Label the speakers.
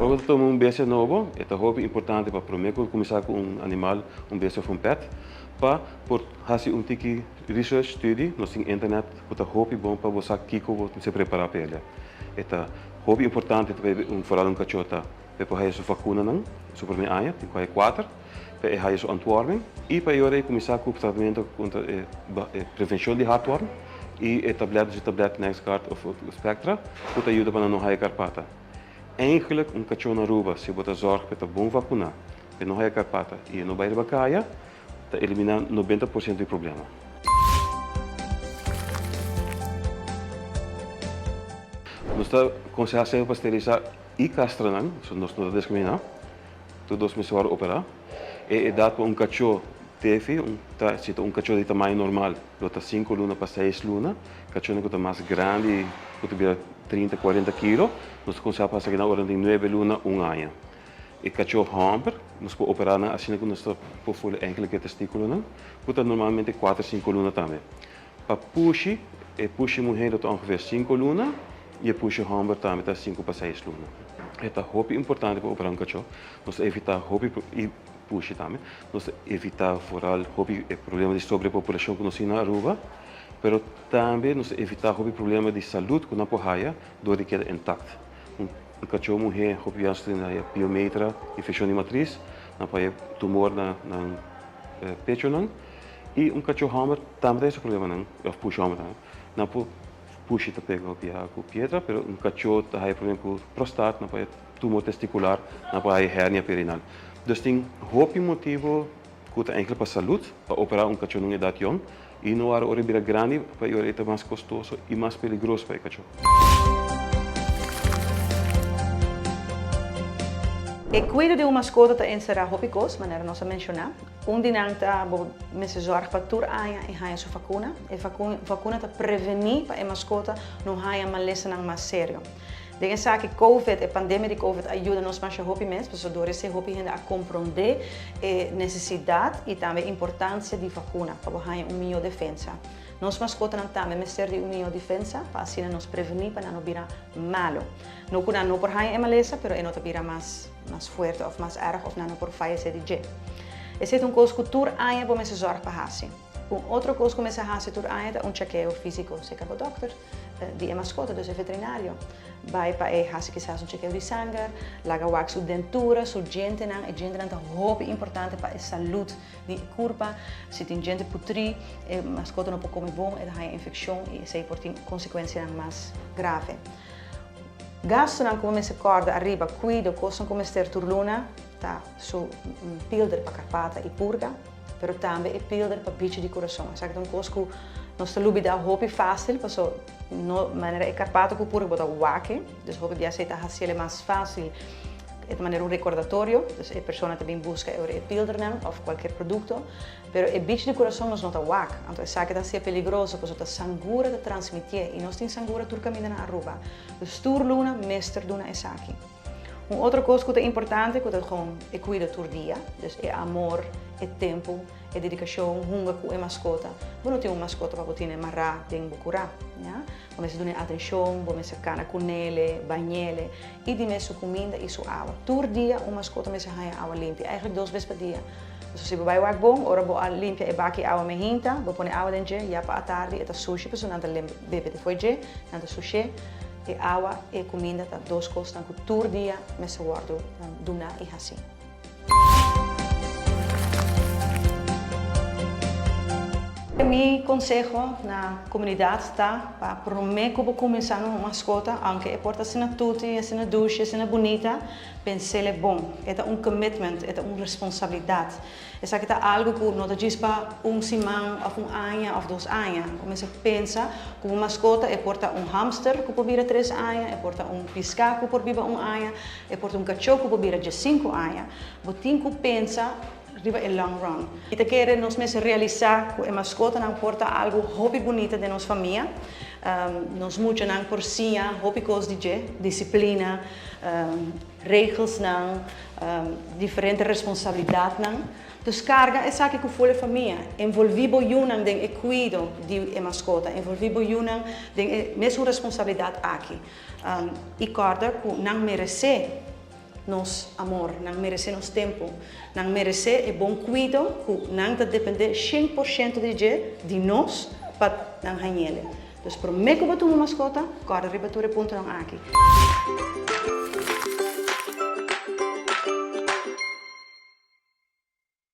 Speaker 1: Quando toma um bicho novo, é importante para primeiro começar com um animal, um bicho ou um pet, para fazer um tiki research study na internet, que é bom para você se preparar para ele. É importante para vooral um cachorro para fazer sua vacuna não, sua primeira anha, tem 4, para fazer sua antworming e para ele começar com o tratamento contra prevenção de heartworm e tabletas Nexgard of Spectra, que ajuda para não fazer carpata. Eigenlijk cachorro na Aruba, se você zorga para bom vacinar, para não fazer carpata e não vai bacaia, está eliminando 90% do problema. Nós aconselhamos para esterilizar e castrar, nós não discriminamos, todos os meses operar. É dado para cachorro teve, cachorro de tamanho normal, lota 5 lunas para 6 lunas, cachorro que é mais grande, que tem 30, 40 quilos, nós aconselhamos para na hora de 9 lunas, 1 ano. E cachorro hamper, nós podemos operar assim que nós podemos eigenlijk testículo, que normalmente 4, 5 lunas também. Para push mulher dat ongeveer 5 lunas, e push hamper também está 5 para 6 lunas. É importante para operar cachorro, nós evitar e push também, nós evitar vooral problema de sobrepopulação que nós temos na Aruba, mas também nós evitar problema de saúde que nós podemos door de queda intacta. Cachorro mulher, tem biometra, infecção de matriz, não pode tumor na pecho não, e cachorro hammer também tem esse problema não, push hammer não pode push te pega com pedra, mas cachorro tem problema com prostate, não pode tumor testicular, não pode hernia perinal. Dus tem motivo que é eigenlijk para saúde, para operar cachorro em idade jong, e não há hora grande para ele é mais custoso e mais perigoso para o cachorro.
Speaker 2: O cuidado de uma mascota está encerrado hopicos, maneira nós mencionar. Dinanta me se zorg para tur aia e haia sua vacuna. E vacuna está prevenir para a mascota não haia malesa não mais sério. Dingen zaken COVID, a pandemia de COVID ajuda nós mais a hopi mens, pessoas door esse hopi ainda a compreender a necessidade e também a importância de vacuna para haia melhor defesa. Nós mascota não também mestre de melhor defesa para assim nos prevenir para não virar malo. Não kuna não por haia malesa, pero não virar mais forte ou mais erg ou não por fallecer de je. Esse é coisa que tur aia para me se zorg para hasi. Outra coisa que começa a fazer tur aia é chequeio físico, se cabo doctor de mascota, dus veterinário. Vai para fazer quizás chequeio de sangue, laga wax sua dentura, sua gente não, e gente não é importante para a saúde de curva. Se tem gente putri, a mascota não pode comer bom, e tem infecção e isso tem consequências mais graves. Gasto não como se corda arriba, cuido, coisa como ter turluna, tá, su pilder para carpata e purga, pero também é pilder para bicho de coração. Sabe então coisa que nós temos da hopi fácil, porque no maneira é carpata que purga bota wake, dus hopi dia aceita fazer mais fácil, de maneira recordatório, dus a pessoa também busca o pilder não, ou qualquer produto, pero o bicho de coração nós não tá wake, então sabe que está ser perigoso, porque está sangura de transmitir e nós tem sangura tur caminha na Aruba, dus turluna mester duna é aqui. Outra coisa que é importante é gewoon é cuidar do dia, dus é amor, é tempo, é dedicação, hunger com a mascota. Não tem uma mascota para botar marra, tem bucurá, né? Vamos dar atenção, vamos sacar com ele, banhar e de sua comida e sua água. Todo dia uma mascota me saia água limpa, eigenlijk 2 vezes por dia. Dus se vai o bom, ora vou limpar e baki água me hinta, vou pôr água dentro, já para a tarde, eta sushi, pessoa não bebe depois de, não sushi. E água e comida, tá 2 coisas que todo dia me se guardo duna e assim. Meu conselho na comunidade está para prometer que vou começar uma mascota, aunque a porta seja tutti, seja ducha, seja bonita, pensar é bom. É commitment, é uma responsabilidade. Essa aqui é algo que não diz para semana, ou ano, ou 2 anos. Começa a pensar que uma mascota é porta hamster que pode vir 3 anos, é porta pisca que pode vir 1 ano, é porta cachorro que pode vir 5 anos. Você tem que pensar arriba el long run. E te quer nos mes realizar que a mascota não porta algo hobby bonito de nossa família. Nos muito não por si, hobby coisas de disciplina, regras não, diferentes responsabilidades não. Dus carga é sabe que foi a família. Envolvido junam den cuido de mascota, envolvido junam den mesma responsabilidade aqui. E carga que não merece nos amor, não merece nos tempo, não merece e bom cuido, que não está depender 100% de nós para não ganhar. Então, por me que botar uma mascota, cara, ribatura ponto não aqui.